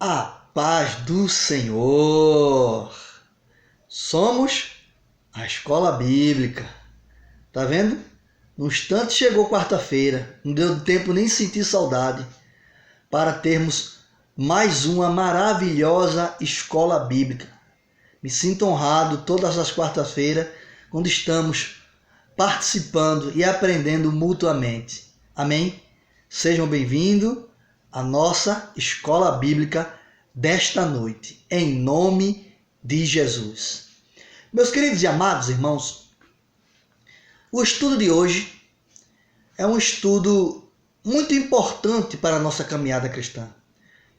A paz do Senhor. Somos a Escola Bíblica. Tá vendo? No instante chegou quarta-feira. Não deu tempo nem sentir saudade para termos mais uma maravilhosa Escola Bíblica. Me sinto honrado todas as quartas-feiras quando estamos participando e aprendendo mutuamente. Amém? Sejam bem-vindos à nossa Escola Bíblica desta noite, em nome de Jesus. Meus queridos e amados irmãos, o estudo de hoje é um estudo muito importante para a nossa caminhada cristã.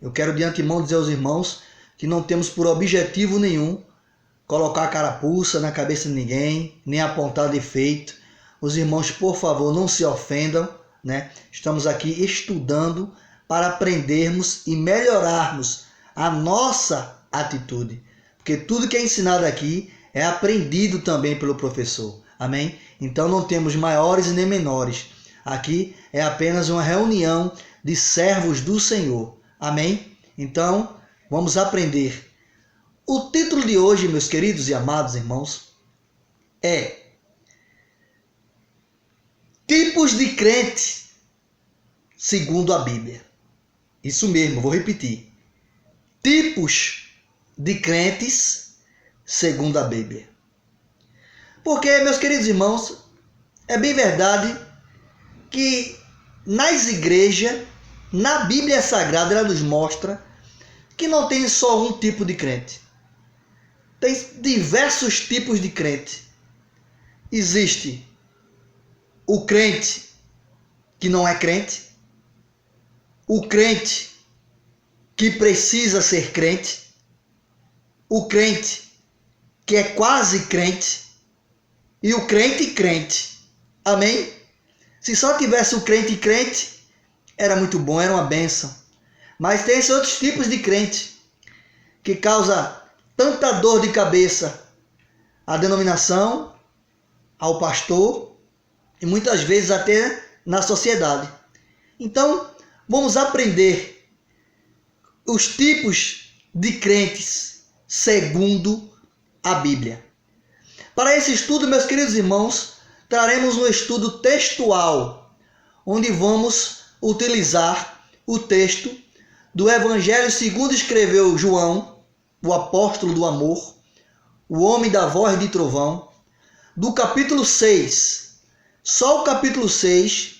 Eu quero de antemão dizer aos irmãos que não temos por objetivo nenhum colocar a carapuça na cabeça de ninguém, nem apontar defeito. Os irmãos, por favor, não se ofendam, né? Estamos aqui estudando para aprendermos e melhorarmos a nossa atitude. Porque tudo que é ensinado aqui é aprendido também pelo professor. Amém? Então não temos maiores nem menores. Aqui é apenas uma reunião de servos do Senhor. Amém? Então, vamos aprender. O título de hoje, meus queridos e amados irmãos, é Tipos de crente segundo a Bíblia. Isso mesmo, vou repetir. Tipos de crentes segundo a Bíblia. Porque, meus queridos irmãos, é bem verdade que nas igrejas, na Bíblia Sagrada, ela nos mostra que não tem só um tipo de crente. Tem diversos tipos de crente. Existe o crente que não é crente, o crente que precisa ser crente, o crente que é quase crente e o crente crente. Amém? Se só tivesse o crente crente, era muito bom, era uma bênção. Mas tem esses outros tipos de crente que causa tanta dor de cabeça à denominação, ao pastor e muitas vezes até na sociedade. Então, vamos aprender os tipos de crentes segundo a Bíblia. Para esse estudo, meus queridos irmãos, traremos um estudo textual, onde vamos utilizar o texto do Evangelho segundo escreveu João, o apóstolo do amor, o homem da voz de trovão, do capítulo 6, só o capítulo 6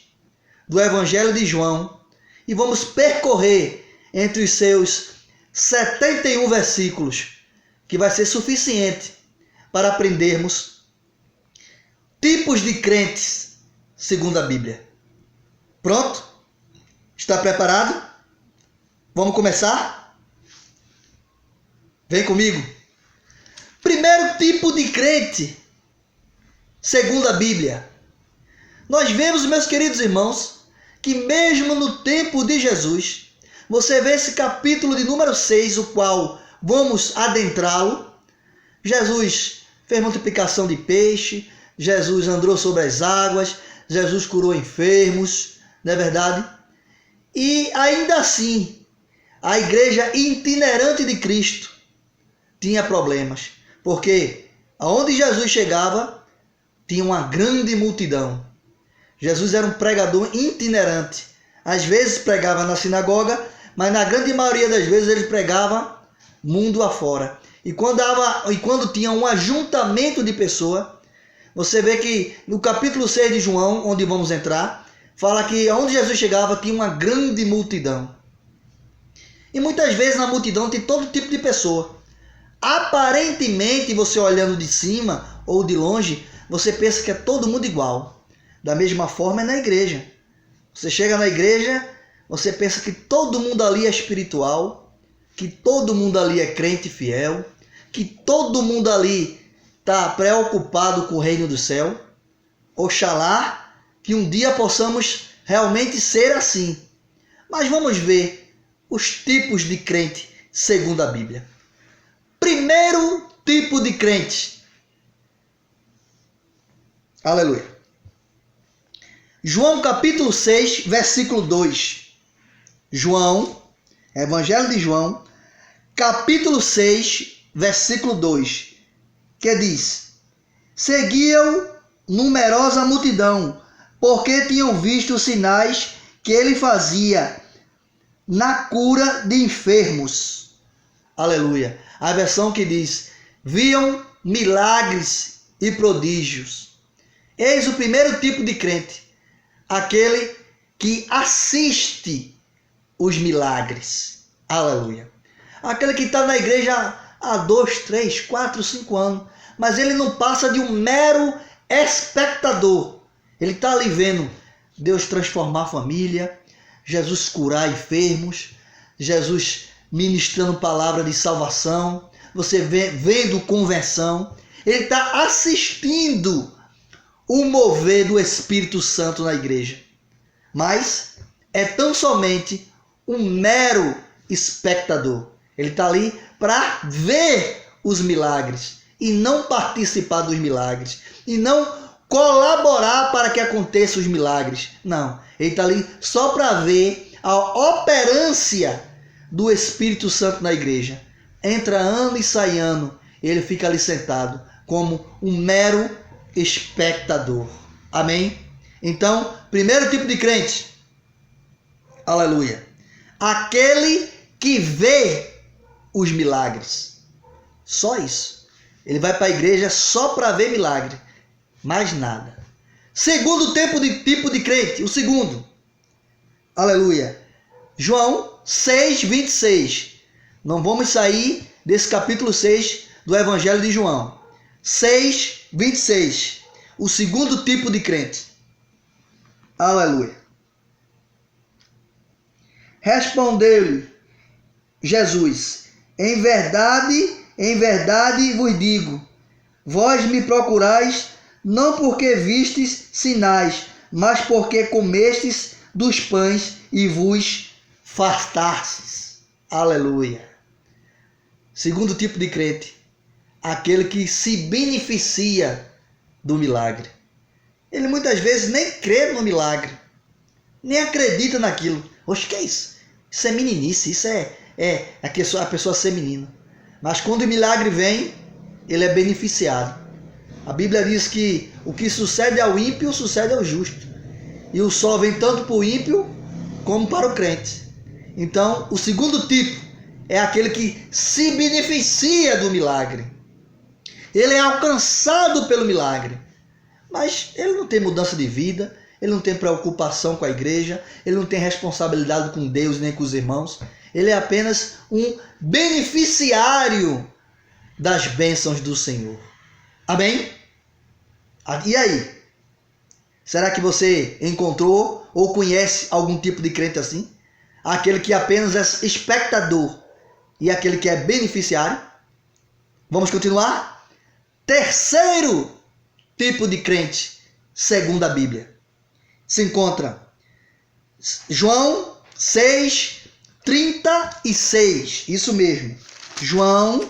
do Evangelho de João, e vamos percorrer entre os seus 71 versículos, que vai ser suficiente para aprendermos tipos de crentes segundo a Bíblia. Pronto? Está preparado? Vamos começar? Vem comigo. Primeiro tipo de crente segundo a Bíblia. Nós vemos, meus queridos irmãos, que mesmo no tempo de Jesus, você vê esse capítulo de número 6, o qual vamos adentrá-lo. Jesus fez multiplicação de peixe, Jesus andou sobre as águas, Jesus curou enfermos, não é verdade? E ainda assim, a igreja itinerante de Cristo tinha problemas, porque aonde Jesus chegava, tinha uma grande multidão. Jesus era um pregador itinerante. Às vezes pregava na sinagoga, mas na grande maioria das vezes ele pregava mundo afora. E quando tinha um ajuntamento de pessoas, você vê que no capítulo 6 de João, onde vamos entrar, fala que onde Jesus chegava tinha uma grande multidão. E muitas vezes na multidão tem todo tipo de pessoa. Aparentemente, você olhando de cima ou de longe, você pensa que é todo mundo igual. Da mesma forma é na igreja. Você chega na igreja, você pensa que todo mundo ali é espiritual, que todo mundo ali é crente fiel, que todo mundo ali está preocupado com o reino do céu. Oxalá que um dia possamos realmente ser assim. Mas vamos ver os tipos de crente segundo a Bíblia. Primeiro tipo de crente. Aleluia. João capítulo 6, versículo 2. João, Evangelho de João, capítulo 6, versículo 2, que diz: seguiam numerosa multidão, porque tinham visto os sinais que ele fazia na cura de enfermos. Aleluia. A versão que diz: viam milagres e prodígios. Eis o primeiro tipo de crente, aquele que assiste os milagres. Aleluia. Aquele que está na igreja há 2, 3, 4, 5 anos, mas ele não passa de um mero espectador. Ele está ali vendo Deus transformar a família, Jesus curar enfermos, Jesus ministrando palavra de salvação, você vendo conversão. Ele está assistindo o mover do Espírito Santo na igreja. Mas é tão somente um mero espectador. Ele está ali para ver os milagres e não participar dos milagres e não colaborar para que aconteçam os milagres. Não, ele está ali só para ver a operância do Espírito Santo na igreja. Entra ano e sai ano, ele fica ali sentado como um mero espectador. Amém? Então, primeiro tipo de crente, aleluia, aquele que vê os milagres. Só isso. Ele vai para a igreja só para ver milagre, mais nada. Segundo tipo de crente, o segundo, aleluia, João 6, 26. Não vamos sair desse capítulo 6 do Evangelho de João. 6, 26. O segundo tipo de crente. Aleluia. Respondeu-lhe Jesus: em verdade vos digo, vós me procurais não porque vistes sinais, mas porque comestes dos pães e vos fartastes. Aleluia. Segundo tipo de crente, aquele que se beneficia do milagre. Ele muitas vezes nem crê no milagre, nem acredita naquilo. Oxe, que é isso? Isso é meninice, isso é a pessoa ser menina. Mas quando o milagre vem, ele é beneficiado. A Bíblia diz que o que sucede ao ímpio, sucede ao justo. E o sol vem tanto para o ímpio, como para o crente. Então, o segundo tipo é aquele que se beneficia do milagre. Ele é alcançado pelo milagre. Mas ele não tem mudança de vida, ele não tem preocupação com a igreja, ele não tem responsabilidade com Deus nem com os irmãos. Ele é apenas um beneficiário das bênçãos do Senhor. Amém? E aí? Será que você encontrou ou conhece algum tipo de crente assim? Aquele que apenas é espectador e aquele que é beneficiário? Vamos continuar? Terceiro tipo de crente, segundo a Bíblia, se encontra João 6, 36. Isso mesmo. João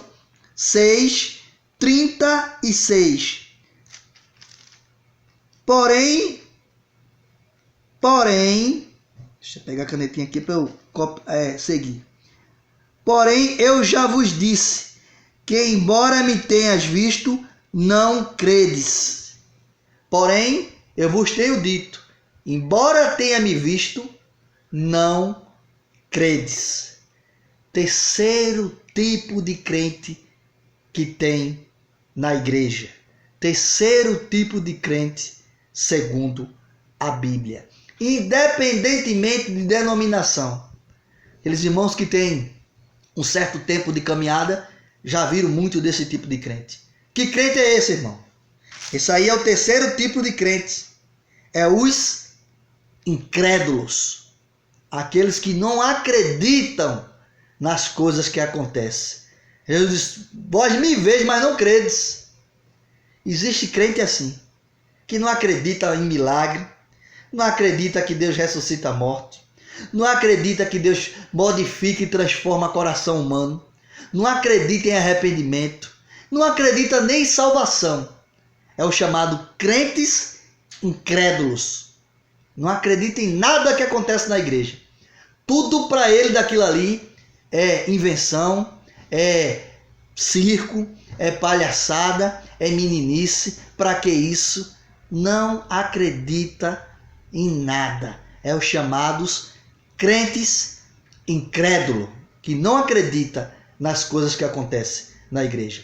6, 36. Porém, deixa eu pegar a canetinha aqui para eu seguir. Porém, eu já vos disse que, embora me tenhas visto, não credes. Porém, eu vos tenho dito, embora tenha me visto, não credes. Terceiro tipo de crente que tem na igreja. Terceiro tipo de crente segundo a Bíblia. Independentemente de denominação. Aqueles irmãos que têm um certo tempo de caminhada já viram muito desse tipo de crente. Que crente é esse, irmão? Esse aí é o terceiro tipo de crente. É os incrédulos. Aqueles que não acreditam nas coisas que acontecem. Jesus diz: vós me veis, mas não credes. Existe crente assim, que não acredita em milagre, não acredita que Deus ressuscita morte, não acredita que Deus modifica e transforma coração humano, não acredita em arrependimento, não acredita nem em salvação. É o chamado crentes incrédulos. Não acredita em nada que acontece na igreja. Tudo para ele daquilo ali é invenção, é circo, é palhaçada, é meninice. Para que isso? Não acredita em nada. É os chamados crentes incrédulos, que não acredita nas coisas que acontecem na igreja.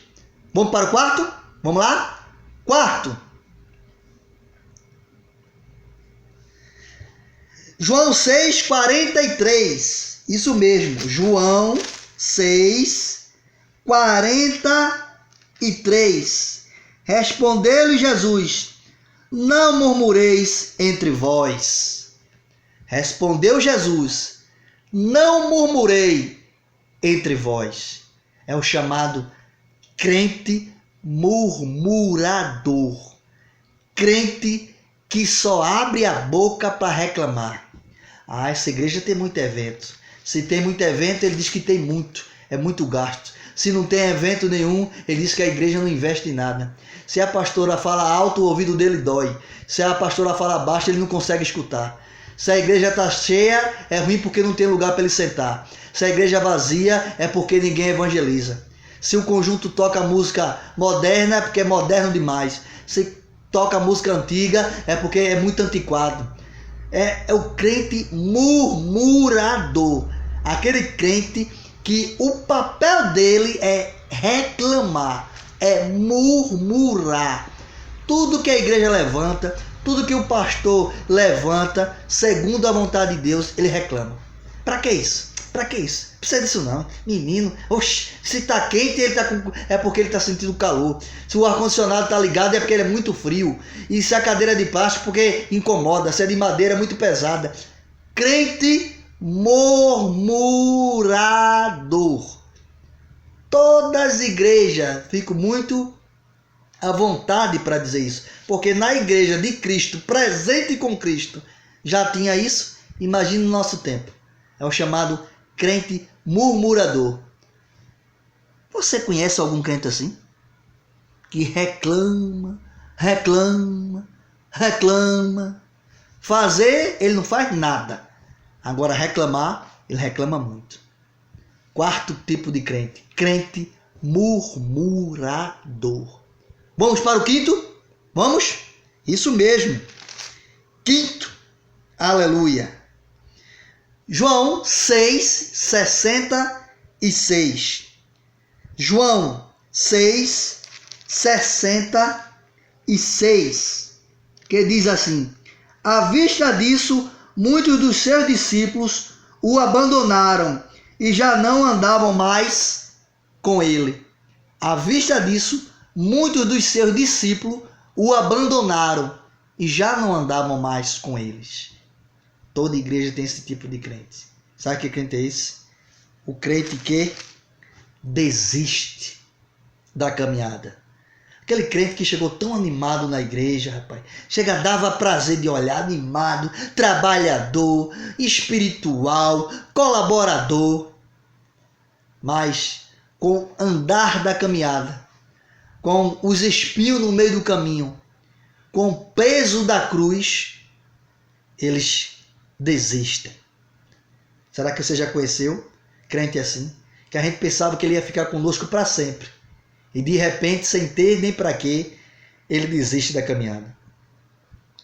Vamos para o quarto? Vamos lá? Quarto. João 6,43. Isso mesmo, João 6,43. Respondeu-lhe Jesus: não murmureis entre vós. Respondeu Jesus: não murmurei entre vós. É o chamado crente murmurador. Crente que só abre a boca para reclamar. Ah, essa igreja tem muito evento. Se tem muito evento, ele diz que tem muito. É muito gasto. Se não tem evento nenhum, ele diz que a igreja não investe em nada. Se a pastora fala alto, o ouvido dele dói. Se a pastora fala baixo, ele não consegue escutar. Se a igreja está cheia, é ruim porque não tem lugar para ele sentar. Se a igreja é vazia, é porque ninguém evangeliza. Se o conjunto toca música moderna, é porque é moderno demais. Se toca música antiga, é porque é muito antiquado. É o crente murmurador. Aquele crente que o papel dele é reclamar, é murmurar. Tudo que a igreja levanta, tudo que o pastor levanta, segundo a vontade de Deus, ele reclama. Para que isso? Para que isso? Não precisa disso não. Menino, oxe, se tá quente, é porque ele tá sentindo calor. Se o ar-condicionado tá ligado, é porque ele é muito frio. E se a cadeira é de plástico, porque incomoda. Se é de madeira, é muito pesada. Crente murmurador. Todas as igrejas, fico muito à vontade para dizer isso. Porque na igreja de Cristo, presente com Cristo, já tinha isso. Imagine no nosso tempo. É o chamado crente murmurador. Você conhece algum crente assim? Que reclama. Fazer, ele não faz nada. Agora reclamar, ele reclama muito. Quarto tipo de crente. Crente murmurador. Vamos para o quinto? Vamos? Isso mesmo. Quinto. Aleluia. João 6,66. João 6,66. Que diz assim: à vista disso, muitos dos seus discípulos o abandonaram e já não andavam mais com ele. À vista disso, muitos dos seus discípulos o abandonaram e já não andavam mais com eles. Toda igreja tem esse tipo de crente. Sabe que crente é esse? O crente que desiste da caminhada. Aquele crente que chegou tão animado na igreja, rapaz. Dava prazer de olhar, animado, trabalhador, espiritual, colaborador. Mas com o andar da caminhada, com os espinhos no meio do caminho, com o peso da cruz, eles desistem. Será que você já conheceu crente assim? Que a gente pensava que ele ia ficar conosco para sempre. E de repente, sem ter nem para quê, ele desiste da caminhada.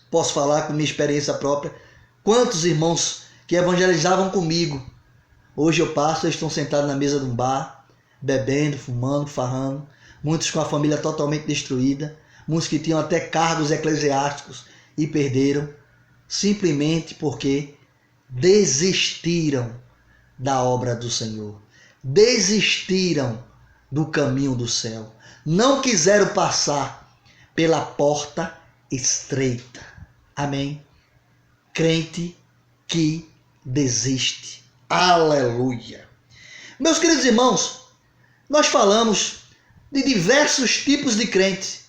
Posso falar com minha experiência própria. Quantos irmãos que evangelizavam comigo, hoje eu passo, eles estão sentados na mesa de um bar, bebendo, fumando, farrando. Muitos com a família totalmente destruída. Muitos que tinham até cargos eclesiásticos e perderam. Simplesmente porque desistiram da obra do Senhor. Desistiram do caminho do céu. Não quiseram passar pela porta estreita. Amém? Crente que desiste. Aleluia. Meus queridos irmãos, nós falamos de diversos tipos de crente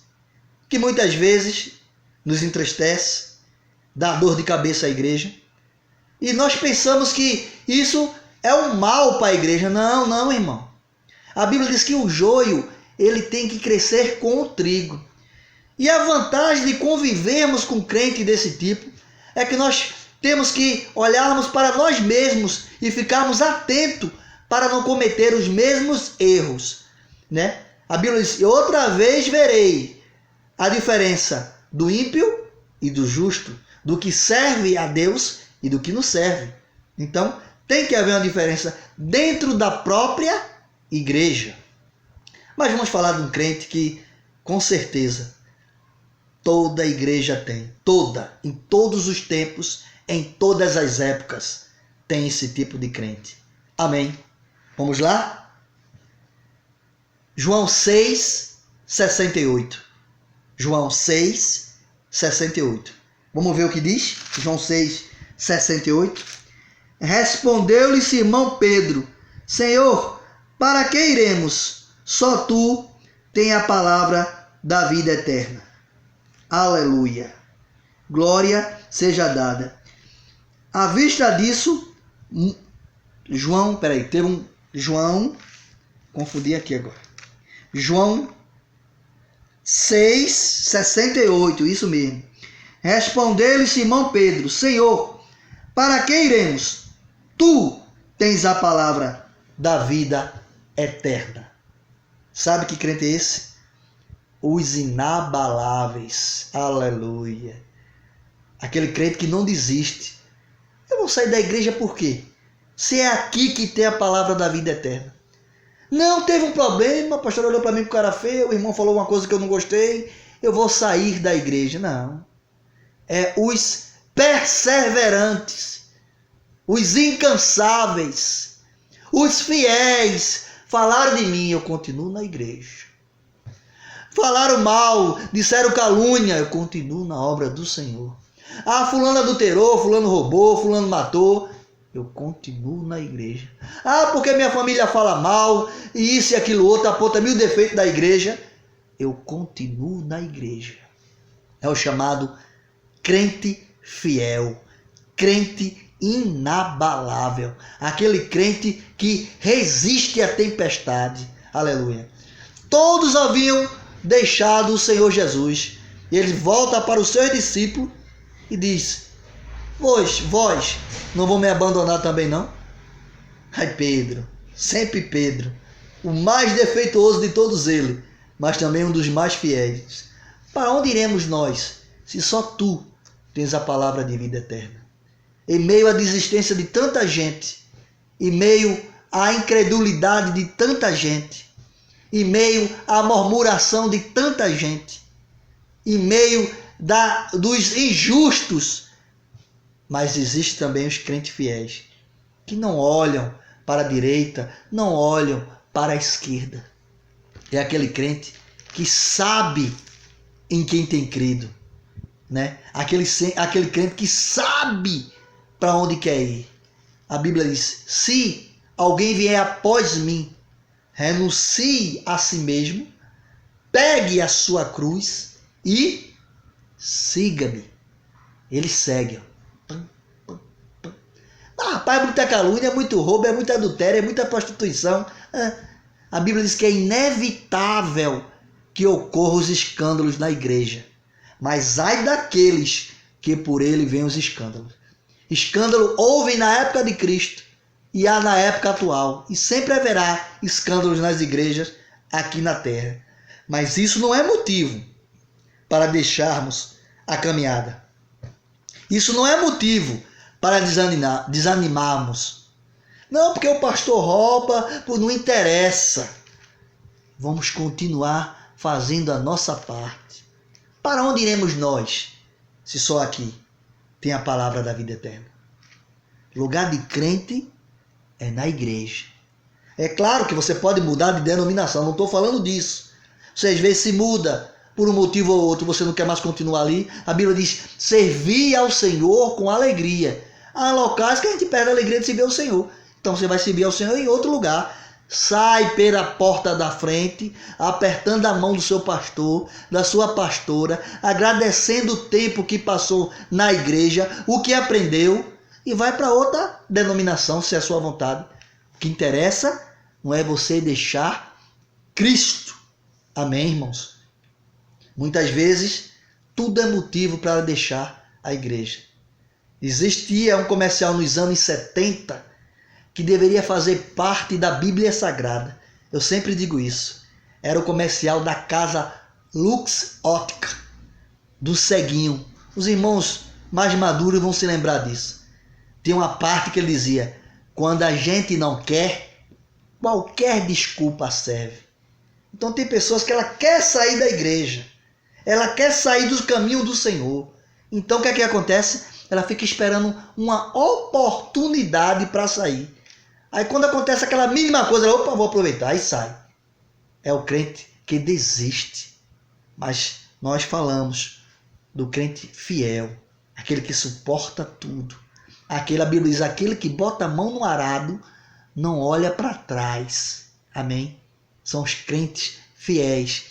que muitas vezes nos entristece, dá dor de cabeça à igreja. E nós pensamos que isso é um mal para a igreja. Não, não, irmão. A Bíblia diz que o joio, ele tem que crescer com o trigo. E a vantagem de convivermos com crente desse tipo é que nós temos que olharmos para nós mesmos e ficarmos atentos para não cometer os mesmos erros, né? A Bíblia diz: outra vez verei a diferença do ímpio e do justo, do que serve a Deus e do que não serve. Então, tem que haver uma diferença dentro da própria igreja. Mas vamos falar de um crente que, com certeza, toda igreja tem. Toda, em todos os tempos, em todas as épocas, tem esse tipo de crente. Amém? Vamos lá? João 6:68. João 6:68. Vamos ver o que diz? João 6:68. Respondeu-lhe Simão Pedro: Senhor, para que iremos? Só tu tens a palavra da vida eterna. Aleluia. Glória seja dada. À vista disso, João, confundi aqui agora. João 6:68, isso mesmo. Respondeu-lhe Simão Pedro: Senhor, para que iremos? Tu tens a palavra da vida eterna. Sabe que crente é esse? Os inabaláveis. Aleluia. Aquele crente que não desiste. Eu vou sair da igreja por quê? Se é aqui que tem a palavra da vida eterna. Não, teve um problema, o pastor olhou para mim com cara feio, o irmão falou uma coisa que eu não gostei, eu vou sair da igreja. Não. É os perseverantes, os incansáveis, os fiéis. Falaram de mim, eu continuo na igreja. Falaram mal, disseram calúnia, eu continuo na obra do Senhor. Ah, fulano adulterou, fulano roubou, fulano matou, eu continuo na igreja. Ah, porque minha família fala mal, e isso e aquilo outro, aponta 1000 defeitos da igreja, eu continuo na igreja. É o chamado crente fiel, crente inabalável, aquele crente que resiste à tempestade. Aleluia. Todos haviam deixado o Senhor Jesus, e ele volta para os seus discípulos e diz: vós não vão me abandonar também não? Ai, Pedro, sempre Pedro, o mais defeituoso de todos eles, mas também um dos mais fiéis. Para onde iremos nós, se só tu tens a palavra de vida eterna? Em meio à desistência de tanta gente, em meio à incredulidade de tanta gente, em meio à murmuração de tanta gente, em meio dos injustos, mas existe também os crentes fiéis, que não olham para a direita, não olham para a esquerda. É aquele crente que sabe em quem tem crido, né? Aquele crente que sabe para onde quer ir. A Bíblia diz: se alguém vier após mim, renuncie a si mesmo, pegue a sua cruz e siga-me. Ele segue. Ah, rapaz, é muita calúnia, é muito roubo, é muito adultério, é muita prostituição. A Bíblia diz que é inevitável que ocorram os escândalos na igreja. Mas ai daqueles que por ele vêm os escândalos. Escândalo houve na época de Cristo e há na época atual. E sempre haverá escândalos nas igrejas aqui na terra. Mas isso não é motivo para deixarmos a caminhada. Isso não é motivo para desanimarmos. Não, porque o pastor rouba, não interessa. Vamos continuar fazendo a nossa parte. Para onde iremos nós, se só aqui tem a palavra da vida eterna? Lugar de crente é na igreja. É claro que você pode mudar de denominação, não estou falando disso. Você às vezes se muda por um motivo ou outro, você não quer mais continuar ali. A Bíblia diz: servir ao Senhor com alegria. Há locais que a gente perde a alegria de servir ao Senhor. Então você vai servir ao Senhor em outro lugar. Sai pela porta da frente, apertando a mão do seu pastor, da sua pastora, agradecendo o tempo que passou na igreja, o que aprendeu, e vai para outra denominação, se é a sua vontade. O que interessa não é você deixar Cristo. Amém, irmãos? Muitas vezes, tudo é motivo para deixar a igreja. Existia um comercial nos anos 70 que deveria fazer parte da Bíblia Sagrada. Eu sempre digo isso. Era o comercial da casa Lux Ótica, do ceguinho. Os irmãos mais maduros vão se lembrar disso. Tem uma parte que ele dizia: quando a gente não quer, qualquer desculpa serve. Então tem pessoas que ela quer sair da igreja, ela quer sair do caminho do Senhor. Então o que é que acontece? Ela fica esperando uma oportunidade para sair. Aí quando acontece aquela mínima coisa, ela, opa, vou aproveitar, aí sai. É o crente que desiste. Mas nós falamos do crente fiel, aquele que suporta tudo. Aquele, a Bíblia diz, aquele que bota a mão no arado, não olha para trás. Amém? São os crentes fiéis.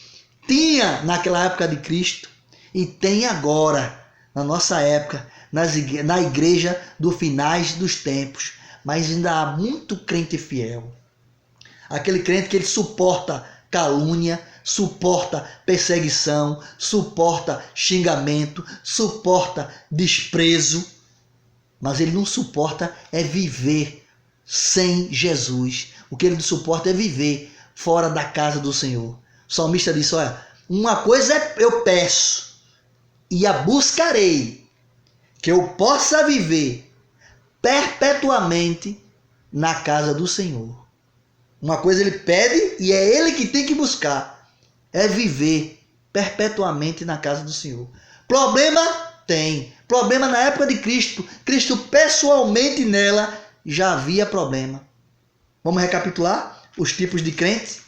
Tinha naquela época de Cristo e tem agora, na nossa época, na igreja dos finais dos tempos. Mas ainda há muito crente fiel. Aquele crente que ele suporta calúnia, suporta perseguição, suporta xingamento, suporta desprezo. Mas ele não suporta é viver sem Jesus. O que ele não suporta é viver fora da casa do Senhor. O salmista disse, olha, uma coisa eu peço e a buscarei, que eu possa viver perpetuamente na casa do Senhor. Uma coisa ele pede e é ele que tem que buscar, é viver perpetuamente na casa do Senhor. Problema tem. Problema na época de Cristo. Cristo pessoalmente nela já havia problema. Vamos recapitular os tipos de crente?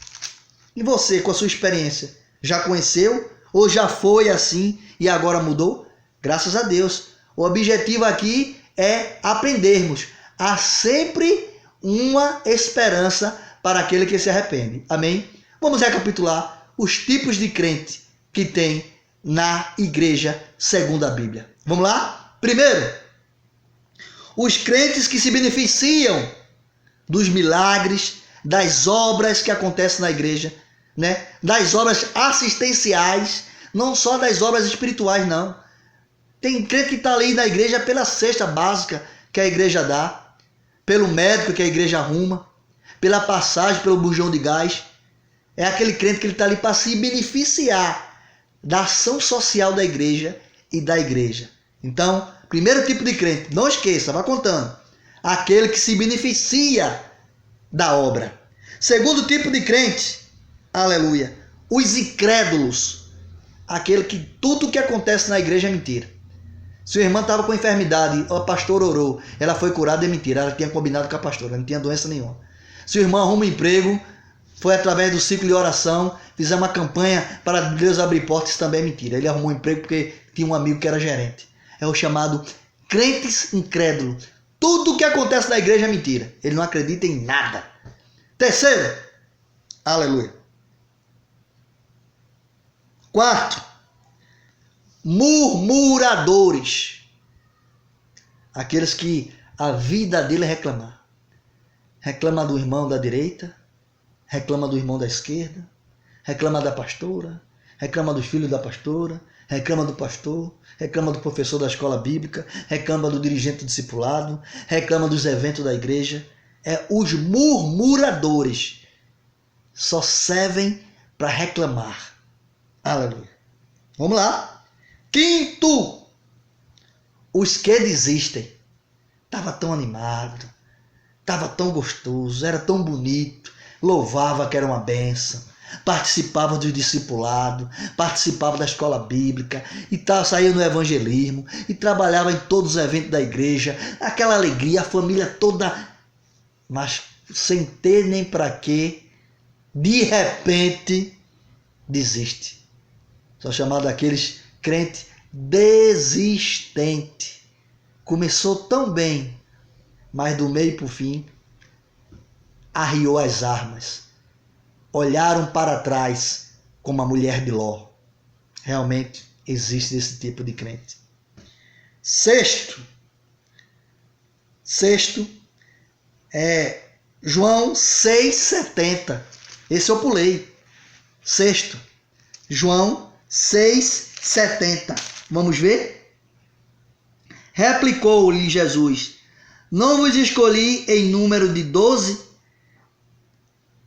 E você, com a sua experiência, já conheceu ou já foi assim e agora mudou? Graças a Deus. O objetivo aqui é aprendermos. Há sempre uma esperança para aquele que se arrepende. Amém? Vamos recapitular os tipos de crente que tem na igreja segundo a Bíblia. Vamos lá? Primeiro, os crentes que se beneficiam dos milagres, das obras que acontecem na igreja, né? Das obras assistenciais, não só das obras espirituais, não. Tem crente que está ali na igreja pela cesta básica que a igreja dá, pelo médico que a igreja arruma, pela passagem, pelo bujão de gás. É aquele crente que ele está ali para se beneficiar da ação social da igreja e da igreja. Então, primeiro tipo de crente, não esqueça, vá contando. Aquele que se beneficia da obra. Segundo tipo de crente, aleluia, os incrédulos. Aquele que tudo que acontece na igreja é mentira. Sua irmã estava com enfermidade, a pastora orou, ela foi curada, é mentira. Ela tinha combinado com a pastora, não tinha doença nenhuma. Seu irmão arruma um emprego, foi através do ciclo de oração, fizemos uma campanha para Deus abrir portas, também é mentira. Ele arrumou um emprego porque tinha um amigo que era gerente. É o chamado crentes incrédulos. Tudo que acontece na igreja é mentira. Ele não acredita em nada. Terceiro, aleluia. Quarto, murmuradores. Aqueles que a vida dele é reclamar. Reclama do irmão da direita, reclama do irmão da esquerda, reclama da pastora, reclama dos filhos da pastora, reclama do pastor, reclama do professor da escola bíblica, reclama do dirigente do discipulado, reclama dos eventos da igreja. É os murmuradores. Só servem para reclamar. Aleluia. Vamos lá. Quinto, os que desistem. Estava tão animado, estava tão gostoso, era tão bonito, louvava que era uma bênção, participava do discipulado, participava da escola bíblica, e saía no evangelismo, e trabalhava em todos os eventos da igreja, aquela alegria, a família toda, mas sem ter nem para quê, de repente, desiste. São chamados aqueles crentes desistentes. Começou tão bem, mas do meio para o fim, arriou as armas. Olharam para trás como a mulher de Ló. Realmente existe esse tipo de crente. Sexto é João 6,70. Esse eu pulei. Sexto, João 6,70. Vamos ver? Replicou-lhe Jesus: Não vos escolhi em número de 12?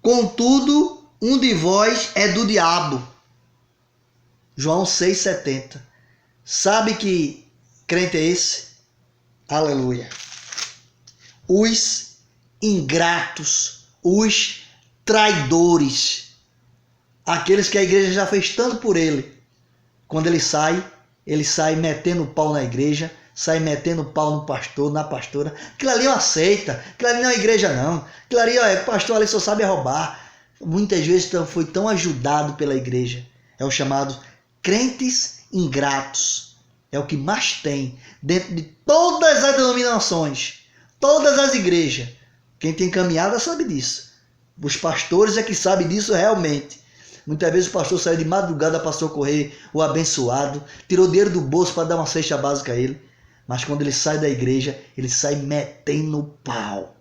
Contudo, um de vós é do diabo. João 6,70. Sabe que crente é esse? Aleluia. Os ingratos, os traidores, aqueles que a igreja já fez tanto por ele. Quando ele sai metendo pau na igreja, sai metendo pau no pastor, na pastora. Aquilo ali é uma seita, aquilo ali não é igreja não. Aquilo ali, o pastor ali só sabe roubar. Muitas vezes foi tão ajudado pela igreja. É o chamado crentes ingratos. É o que mais tem dentro de todas as denominações, todas as igrejas. Quem tem caminhada sabe disso. Os pastores é que sabem disso realmente. Muitas vezes o pastor saiu de madrugada para socorrer o abençoado, tirou dinheiro do bolso para dar uma cesta básica a ele. Mas quando ele sai da igreja, ele sai metendo o pau.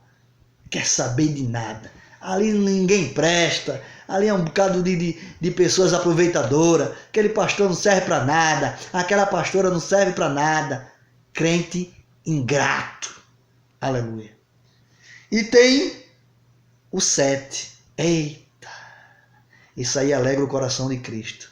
Quer saber de nada. Ali ninguém presta. Ali é um bocado de pessoas aproveitadoras. Aquele pastor não serve para nada. Aquela pastora não serve para nada. Crente ingrato. Aleluia. E tem o 7. Eita. Isso aí alegra o coração de Cristo.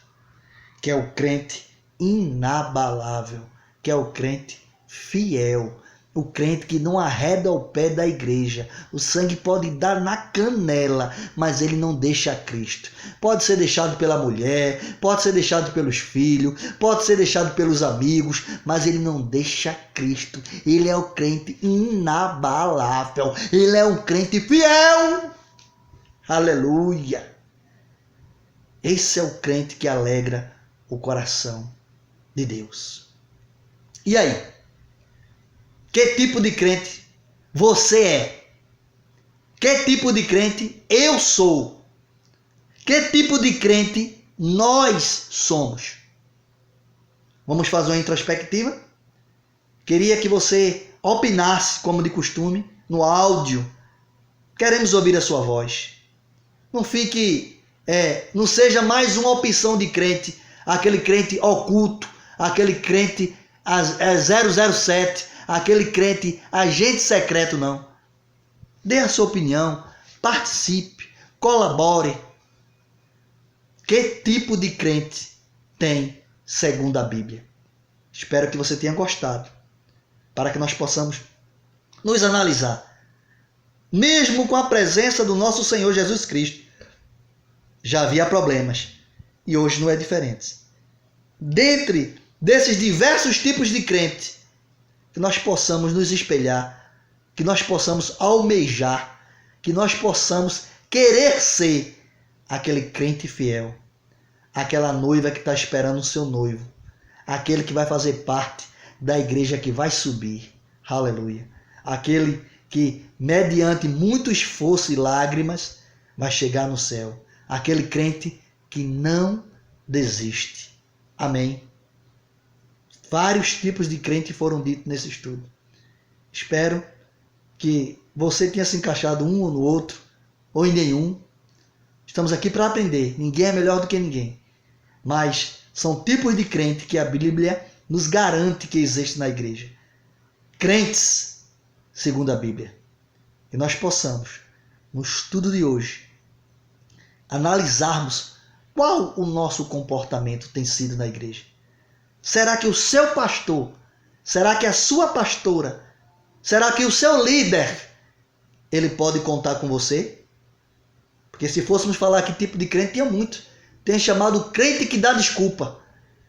Que é o crente inabalável. Que é o crente fiel. O crente que não arreda o pé da igreja. O sangue pode dar na canela, mas ele não deixa Cristo. Pode ser deixado pela mulher, pode ser deixado pelos filhos, pode ser deixado pelos amigos, mas ele não deixa Cristo. Ele é o crente inabalável. Ele é um crente fiel. Aleluia. Esse é o crente que alegra o coração de Deus. E aí? Que tipo de crente você é? Que tipo de crente eu sou? Que tipo de crente nós somos? Vamos fazer uma introspectiva? Queria que você opinasse, como de costume, no áudio. Queremos ouvir a sua voz. Não fique, não seja mais uma opção de crente, aquele crente oculto, aquele crente 007, aquele crente agente secreto, não. Dê a sua opinião, participe, colabore. Que tipo de crente tem segundo a Bíblia? Espero que você tenha gostado, para que nós possamos nos analisar. Mesmo com a presença do nosso Senhor Jesus Cristo, já havia problemas e hoje não é diferente. Dentre desses diversos tipos de crente, que nós possamos nos espelhar, que nós possamos almejar, que nós possamos querer ser aquele crente fiel, aquela noiva que está esperando o seu noivo, aquele que vai fazer parte da igreja que vai subir, aleluia, aquele que, mediante muito esforço e lágrimas, vai chegar no céu, aquele crente que não desiste. Amém. Vários tipos de crente foram ditos nesse estudo. Espero que você tenha se encaixado um ou no outro, ou em nenhum. Estamos aqui para aprender. Ninguém é melhor do que ninguém. Mas são tipos de crente que a Bíblia nos garante que existe na igreja. Crentes, segundo a Bíblia. E nós possamos, no estudo de hoje, analisarmos qual o nosso comportamento tem sido na igreja. Será que o seu pastor, será que a sua pastora, será que o seu líder, ele pode contar com você? Porque se fôssemos falar que tipo de crente, tinha muito. Tem chamado crente que dá desculpa.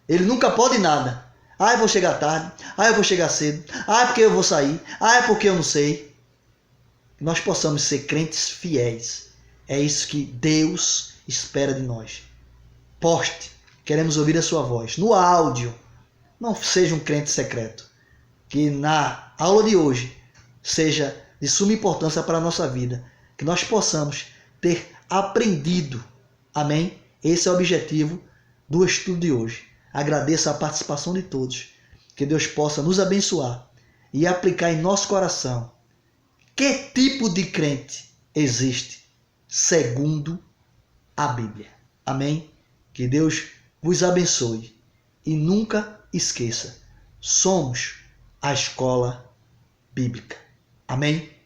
Ele nunca pode nada. Eu vou chegar tarde. Eu vou chegar cedo. É porque eu vou sair. É porque eu não sei. Nós possamos ser crentes fiéis. É isso que Deus espera de nós. Poste. Queremos ouvir a sua voz. No áudio. Não seja um crente secreto. Que na aula de hoje seja de suma importância para a nossa vida. Que nós possamos ter aprendido. Amém? Esse é o objetivo do estudo de hoje. Agradeço a participação de todos. Que Deus possa nos abençoar e aplicar em nosso coração. Que tipo de crente existe segundo a Bíblia? Amém? Que Deus vos abençoe. E nunca esqueça, somos a escola bíblica. Amém?